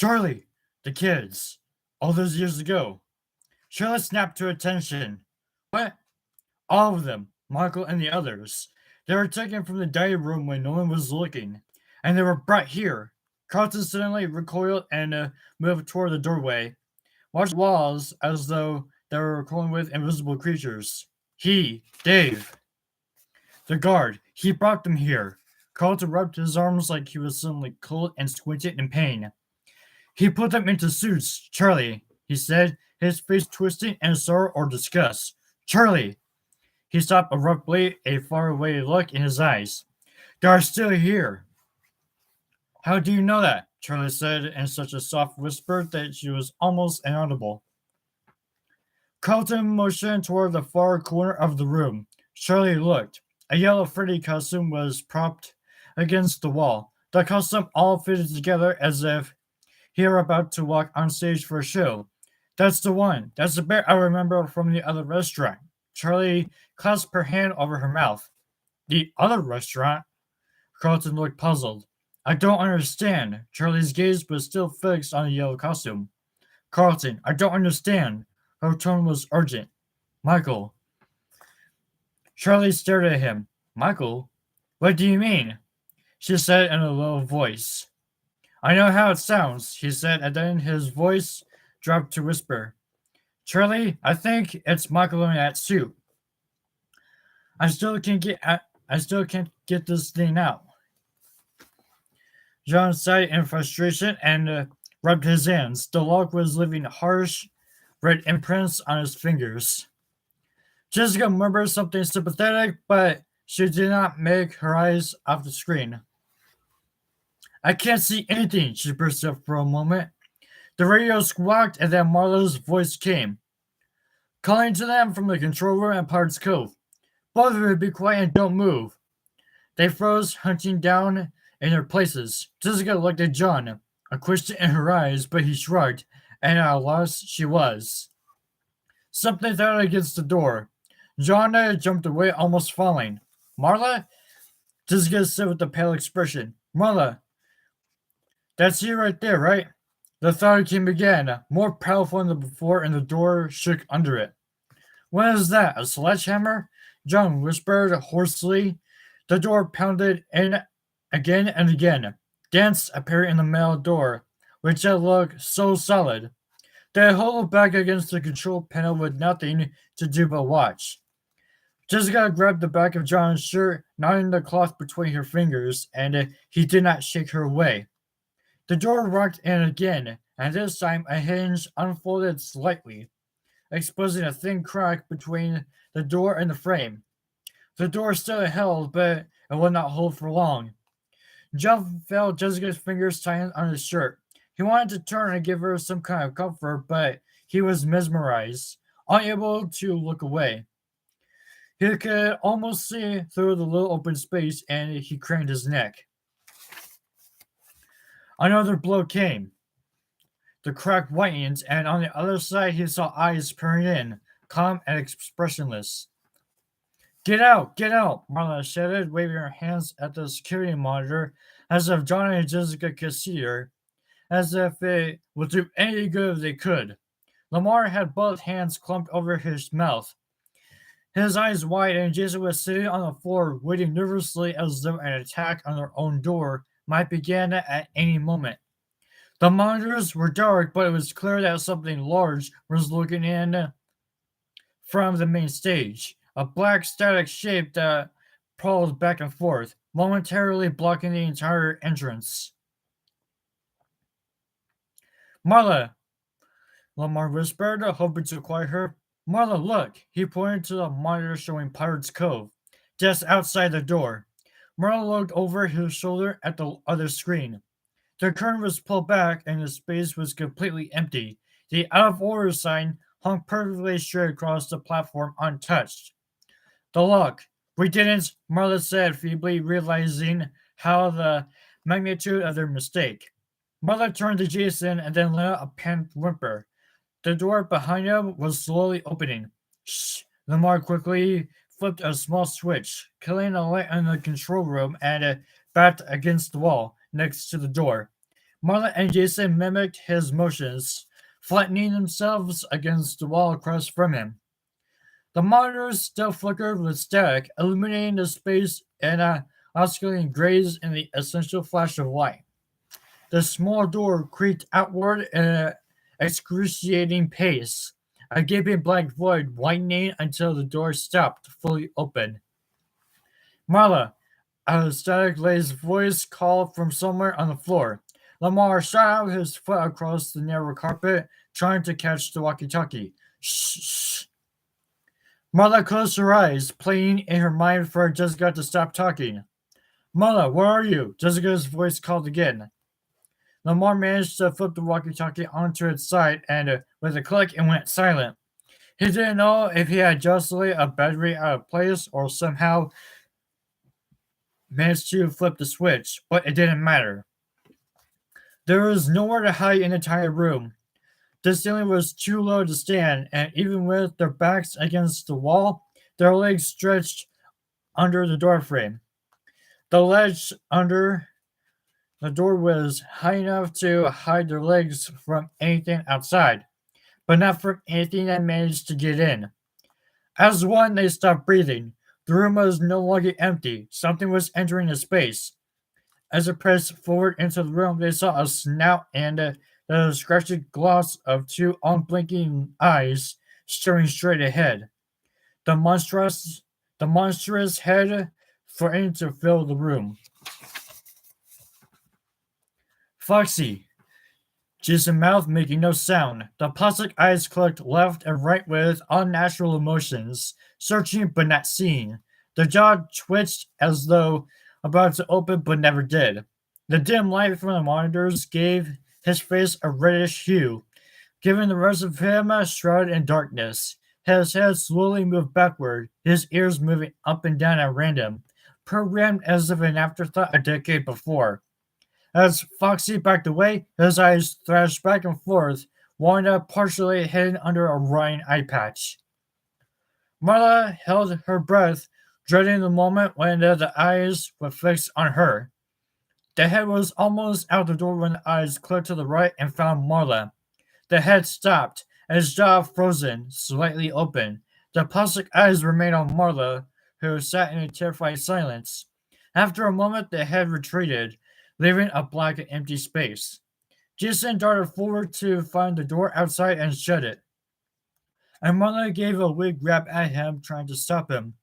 Charlie, the kids, all those years ago. Charlotte snapped to attention. What? All of them, Michael and the others. They were taken from the dining room when no one was looking, and they were brought here. Carlton suddenly recoiled and moved toward the doorway, watched the walls as though they were crawling with invisible creatures. Dave, the guard, he brought them here. Carlton rubbed his arms like he was suddenly cold and squinted in pain. He put them into suits, Charlie, he said, his face twisting in sorrow or disgust. Charlie! He stopped abruptly, a faraway look in his eyes. They are still here. How do you know that? Charlie said in such a soft whisper that she was almost inaudible. Carlton motioned toward the far corner of the room. Charlie looked. A yellow Freddy costume was propped against the wall. The costume all fitted together as if he were about to walk on stage for a show. That's the one. That's the bear I remember from the other restaurant. Charlie clasped her hand over her mouth. The other restaurant? Carlton looked puzzled. I don't understand. Charlie's gaze was still fixed on the yellow costume. Carlton, I don't understand. Her tone was urgent. Michael. Charlie stared at him. Michael? What do you mean? She said in a low voice. I know how it sounds, he said, and then his voice dropped to whisper. Charlie, I think it's Michael in that suit. I still can't get this thing out. John sighed in frustration and rubbed his hands. The lock was leaving harsh, red imprints on his fingers. Jessica murmured something sympathetic, but she did not make her eyes off the screen. I can't see anything, she burst up for a moment. The radio squawked and then Marla's voice came, calling to them from the control room at Pirates Cove. Both of you be quiet and don't move. They froze, hunting down in their places. Jessica looked at John, a question in her eyes, but he shrugged, and at a loss she was. Something thudded against the door. John jumped away, almost falling. Marla? Jessica said with a pale expression. Marla, that's you right there, right? The thud came again, more powerful than before, and the door shook under it. What is that, a sledgehammer? John whispered hoarsely. The door pounded in again and again. Dents appeared in the metal door, which had looked so solid. They huddled back against the control panel with nothing to do but watch. Jessica grabbed the back of John's shirt, knotting the cloth between her fingers, and he did not shake her away. The door rocked in again, and this time a hinge unfolded slightly, exposing a thin crack between the door and the frame. The door still held, but it would not hold for long. John felt Jessica's fingers tighten on his shirt. He wanted to turn and give her some kind of comfort, but he was mesmerized, unable to look away. He could almost see through the little open space, and he craned his neck. Another blow came. The crack whitened, and on the other side he saw eyes peering in, calm and expressionless. Get out! Get out! Marla shouted, waving her hands at the security monitor as if John and Jessica could see her, as if it would do any good if they could. Lamar had both hands clumped over his mouth, his eyes wide, and Jason was sitting on the floor, waiting nervously as though an attack on their own door might begin at any moment. The monitors were dark, but it was clear that something large was looking in from the main stage, a black static shape that prowled back and forth, momentarily blocking the entire entrance. Marla, Lamar whispered, hoping to quiet her. Marla, look! He pointed to the monitor showing Pirates Cove, just outside the door. Marla looked over his shoulder at the other screen. The curtain was pulled back and the space was completely empty. The out of order sign hung perfectly straight across the platform untouched. The lock. We didn't, Marla said feebly, realizing how the magnitude of their mistake. Marla turned to Jason and then let out a panicked whimper. The door behind him was slowly opening. Shh! Lamar quickly flipped a small switch, killing a light in the control room and backed against the wall next to the door. Marla and Jason mimicked his motions, flattening themselves against the wall across from him. The monitors still flickered with static, illuminating the space in a oscillating grays in the essential flash of light. The small door creaked outward in an excruciating pace, a gaping black void widening until the door stopped fully open. Marla, a static-laced voice called from somewhere on the floor. Lamar shot out his foot across the narrow carpet, trying to catch the walkie-talkie. Shh, shh. Marla closed her eyes, playing in her mind for Jessica to stop talking. Marla, where are you? Jessica's voice called again. Lamar managed to flip the walkie-talkie onto its side, and with a click, it went silent. He didn't know if he had just laid a battery out of place or somehow managed to flip the switch, but it didn't matter. There was nowhere to hide in the entire room. The ceiling was too low to stand, and even with their backs against the wall, their legs stretched under the doorframe. The ledge under the door was high enough to hide their legs from anything outside, but not from anything that managed to get in. As one, they stopped breathing. The room was no longer empty. Something was entering the space. As they pressed forward into the room, they saw a snout and the scratchy gloss of two unblinking eyes staring straight ahead. The monstrous head threatened to fill the room. Foxy, Jason's mouth making no sound. The plastic eyes clicked left and right with unnatural emotions, searching but not seeing. The jaw twitched as though about to open but never did. The dim light from the monitors gave his face a reddish hue, giving the rest of him shrouded in darkness. His head slowly moved backward, his ears moving up and down at random, programmed as if an afterthought a decade before. As Foxy backed away, his eyes thrashed back and forth, Wanda partially hidden under a rotting eye patch. Marla held her breath, dreading the moment when the eyes were fixed on her. The head was almost out the door when the eyes clicked to the right and found Marla. The head stopped, its jaw frozen, slightly open. The plastic eyes remained on Marla, who sat in a terrified silence. After a moment, the head retreated, leaving a black and empty space. Jason darted forward to find the door outside and shut it. And Marla gave a weak grab at him, trying to stop him.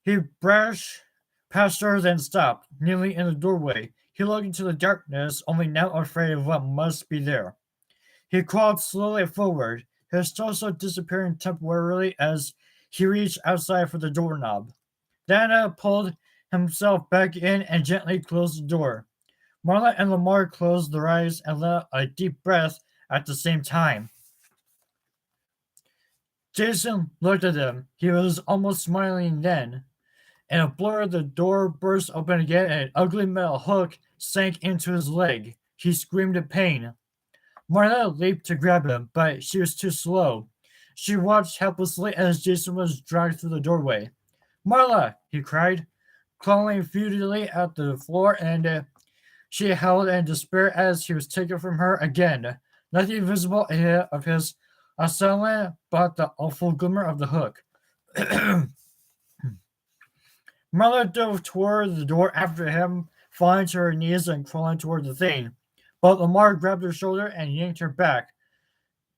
He brushed past her, then stopped, kneeling in the doorway. He looked into the darkness, only now afraid of what must be there. He crawled slowly forward, his torso disappearing temporarily as he reached outside for the doorknob. Dana pulled himself back in and gently closed the door. Marla and Lamar closed their eyes and let a deep breath at the same time. Jason looked at them. He was almost smiling then. In a blur, the door burst open again and an ugly metal hook sank into his leg. He screamed in pain. Marla leaped to grab him, but she was too slow. She watched helplessly as Jason was dragged through the doorway. Marla, he cried, clawing futilely at the floor, and she howled in despair as he was taken from her again. Nothing visible ahead of his assailant but the awful glimmer of the hook. Marla dove toward the door after him, falling to her knees and crawling toward the thing. But Lamar grabbed her shoulder and yanked her back,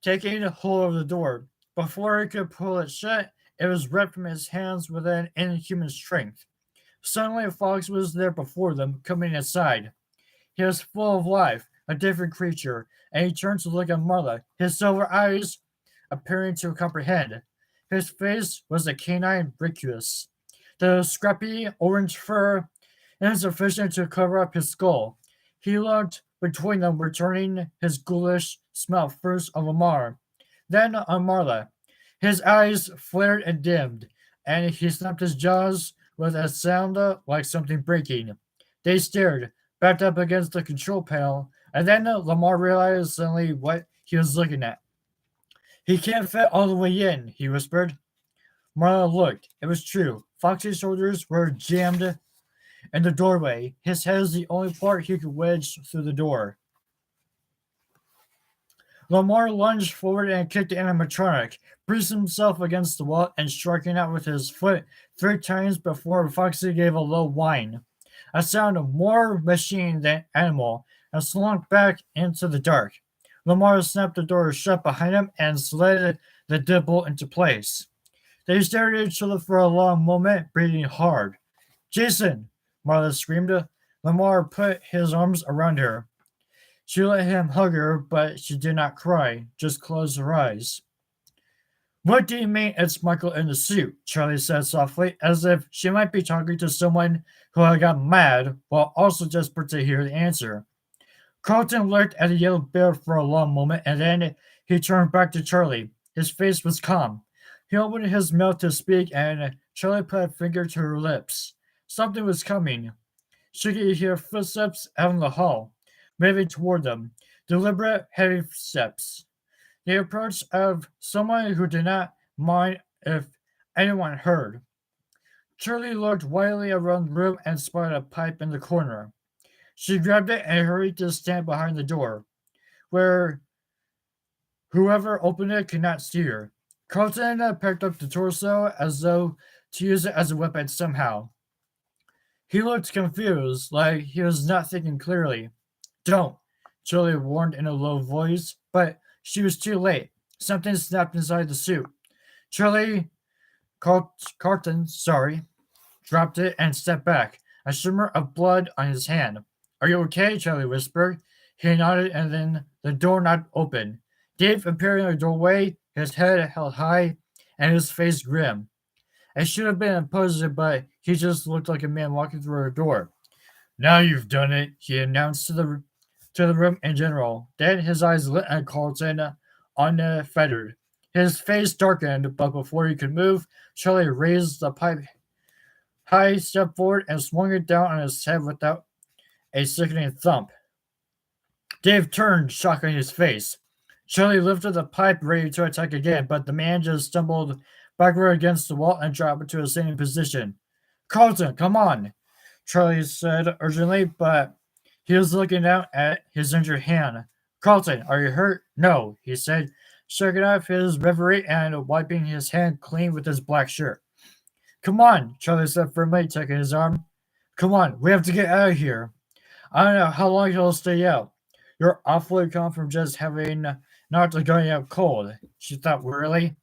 taking hold of the door. Before he could pull it shut, it was ripped from his hands with an inhuman strength. Suddenly, Fox was there before them, coming inside. He was full of life, a different creature, and he turned to look at Marla, his silver eyes appearing to comprehend. His face was a canine rictus. The scrappy orange fur insufficient to cover up his skull. He looked between them, returning his ghoulish smell first on Lamar, then on Marla. His eyes flared and dimmed, and he snapped his jaws with a sound like something breaking. They stared, backed up against the control panel, and then Lamar realized suddenly what he was looking at. He can't fit all the way in, he whispered. Marla looked. It was true. Foxy's shoulders were jammed in the doorway. His head is the only part he could wedge through the door. Lamar lunged forward and kicked the animatronic, braced himself against the wall and striking out with his foot 3 times before Foxy gave a low whine, a sound of more machine than animal, and slunk back into the dark. Lamar snapped the door shut behind him and slid the dimple into place. They stared at each other for a long moment, breathing hard. Jason! Marla screamed. Lamar put his arms around her. She let him hug her, but she did not cry, just closed her eyes. What do you mean it's Michael in the suit? Charlie said softly, as if she might be talking to someone who had got mad, while also desperate to hear the answer. Carlton looked at the yellow bear for a long moment, and then he turned back to Charlie. His face was calm. He opened his mouth to speak, and Charlie put a finger to her lips. Something was coming. She could hear footsteps out in the hall, moving toward them, deliberate, heavy steps. The approach of someone who did not mind if anyone heard. Charlie looked wildly around the room and spotted a pipe in the corner. She grabbed it and hurried to stand behind the door, where whoever opened it could not see her. Carlton picked up the torso as though to use it as a weapon somehow. He looked confused, like he was not thinking clearly. Don't, Charlie warned in a low voice, but she was too late. Something snapped inside the suit. Charlie Carlton, dropped it and stepped back, a shimmer of blood on his hand. Are you okay? Charlie whispered. He nodded and then the door not opened. Dave appeared in the doorway, his head held high and his face grim. It should have been imposing, but he just looked like a man walking through a door. Now you've done it, he announced to the room in general. Then his eyes lit at Carlton, unfettered. His face darkened, but before he could move, Charlie raised the pipe high, stepped forward, and swung it down on his head without a sickening thump. Dave turned, shock on his face. Charlie lifted the pipe, ready to attack again, but the man just stumbled backward against the wall and dropped into a sitting position. Carlton, come on, Charlie said urgently, but he was looking down at his injured hand. Carlton, are you hurt? No, he said, shaking off his reverie and wiping his hand clean with his black shirt. Come on, Charlie said firmly, taking his arm. Come on, we have to get out of here. I don't know how long he'll stay out. You're awfully calm from just having not going out cold, she thought wearily.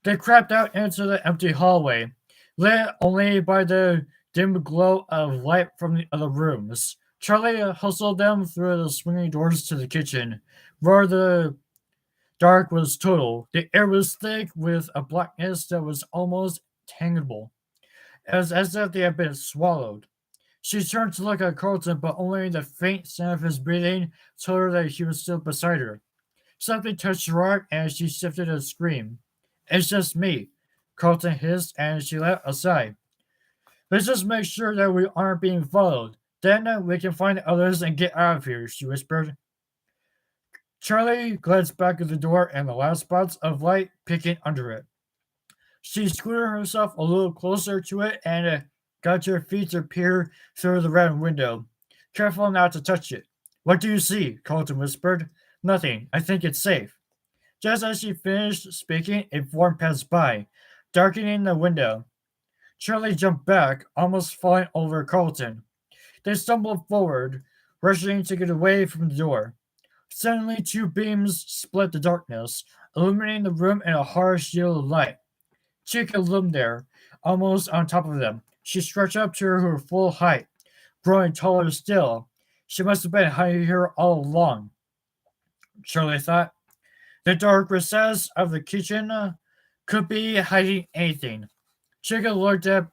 They crept out into the empty hallway, lit only by the dim glow of light from the other rooms. Charlie hustled them through the swinging doors to the kitchen, where the dark was total. The air was thick with a blackness that was almost tangible. It was as if they had been swallowed. She turned to look at Carlton, but only the faint sound of his breathing told her that he was still beside her. Something touched her arm, and she shifted a scream. It's just me, Carlton hissed, and she let a sigh. Let's just make sure that we aren't being followed. Then we can find others and get out of here, she whispered. Charlie glanced back at the door and the last spots of light picking under it. She scooted herself a little closer to it and got her feet to peer through the round window, careful not to touch it. What do you see? Carlton whispered. Nothing. I think it's safe. Just as she finished speaking, a form passed by, darkening the window. Charlie jumped back, almost falling over Carlton. They stumbled forward, rushing to get away from the door. Suddenly, 2 beams split the darkness, illuminating the room in a harsh yellow light. Chica loomed there, almost on top of them. She stretched up to her full height, growing taller still. She must have been hiding here all along, Charlie thought. The dark recess of the kitchen could be hiding anything. Chica looked at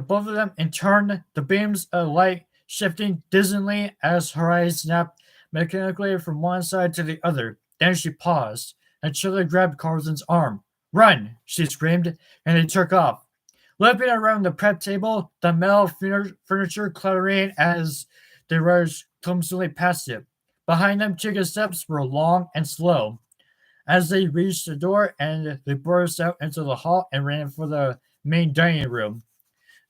both of them and turned, the beams of light shifting dizzyingly as her eyes snapped mechanically from one side to the other. Then she paused, and Charlie grabbed Carlton's arm. Run, she screamed, and they took off. Leaping around the prep table, the metal furniture clattering as they rushed clumsily past it. Behind them, Chica's steps were long and slow. As they reached the door, and they burst out into the hall and ran for the main dining room.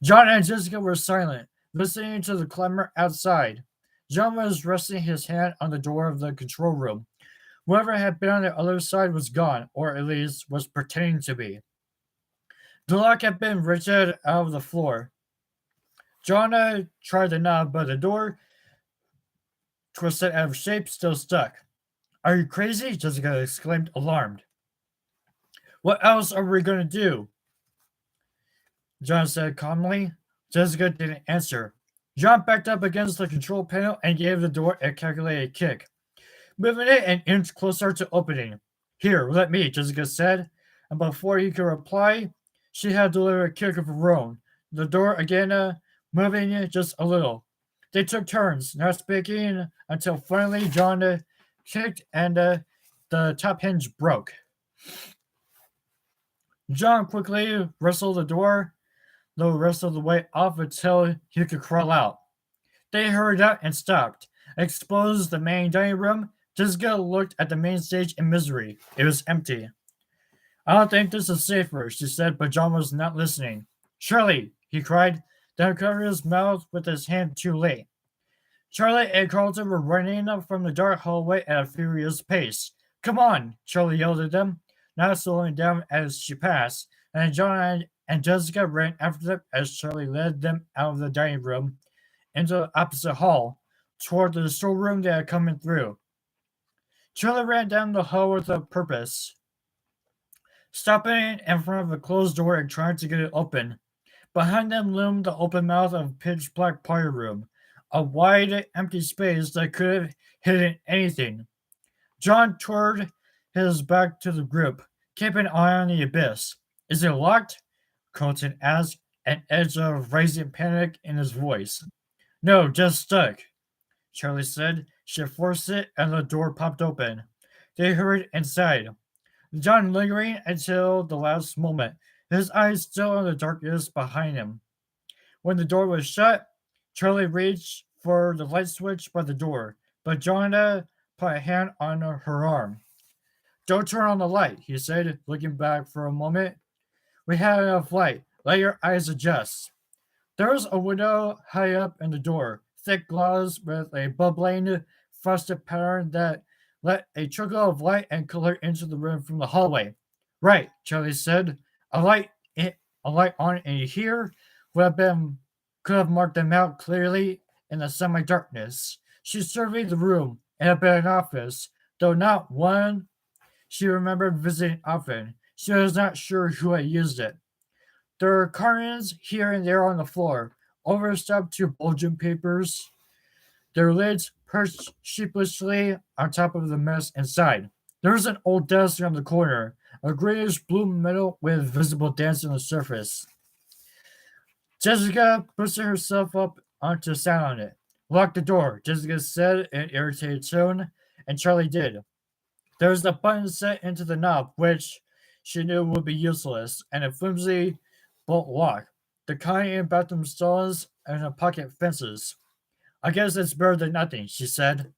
John and Jessica were silent, listening to the clamor outside. John was resting his hand on the door of the control room. Whoever had been on the other side was gone, or at least was pretending to be. The lock had been wrenched out of the floor. John tried the knob, but the door, twisted out of shape, still stuck. Are you crazy? Jessica exclaimed, alarmed. What else are we going to do? John said calmly. Jessica didn't answer. John backed up against the control panel and gave the door a calculated kick, moving it an inch closer to opening. Here, let me, Jessica said, and before he could reply, she had delivered a kick of her own, the door again moving it just a little. They took turns, not speaking, until finally John kicked and the top hinge broke. John quickly wrestled the door the rest of the way off until he could crawl out. They hurried out and stopped. Exposed the main dining room, Jessica looked at the main stage in misery. It was empty. I don't think this is safer, she said, but John was not listening. Charlie, he cried, then covered his mouth with his hand too late. Charlie and Carlton were running up from the dark hallway at a furious pace. Come on, Charlie yelled at them, not slowing down as she passed, and John and Jessica ran after them as Charlie led them out of the dining room into the opposite hall, toward the storeroom they had come in through. Charlie ran down the hall with a purpose, stopping in front of a closed door and trying to get it open. Behind them loomed the open mouth of a pitch-black party room, a wide, empty space that could have hidden anything. John turned his back to the group, keeping an eye on the abyss. Is it locked? Carlton asked, an edge of rising panic in his voice. No, just stuck, Charlie said. She forced it and the door popped open. They hurried inside, John lingering until the last moment, his eyes still on the darkness behind him. When the door was shut, Charlie reached for the light switch by the door, but John put a hand on her arm. Don't turn on the light, he said, looking back for a moment. We had enough light. Let your eyes adjust. There was a window high up in the door, thick glass with a bubbling, frosted pattern that let a trickle of light and color into the room from the hallway. Right, Charlie said. A light on in here could have marked them out clearly in the semi-darkness. She surveyed the room. It had been an office, though not one she remembered visiting often. She was not sure who had used it. There were cartons here and there on the floor, overstuffed to bulging papers, their lids perched sheepishly on top of the mess inside. There was an old desk on the corner, a greenish blue metal with visible dents on the surface. Jessica pushed herself up onto sat on it. Lock the door, Jessica said in an irritated tone, and Charlie did. There was a button set into the knob, which she knew would be useless, and a flimsy bolt lock, the kind in bathroom stalls and pocket fences. I guess it's better than nothing, she said.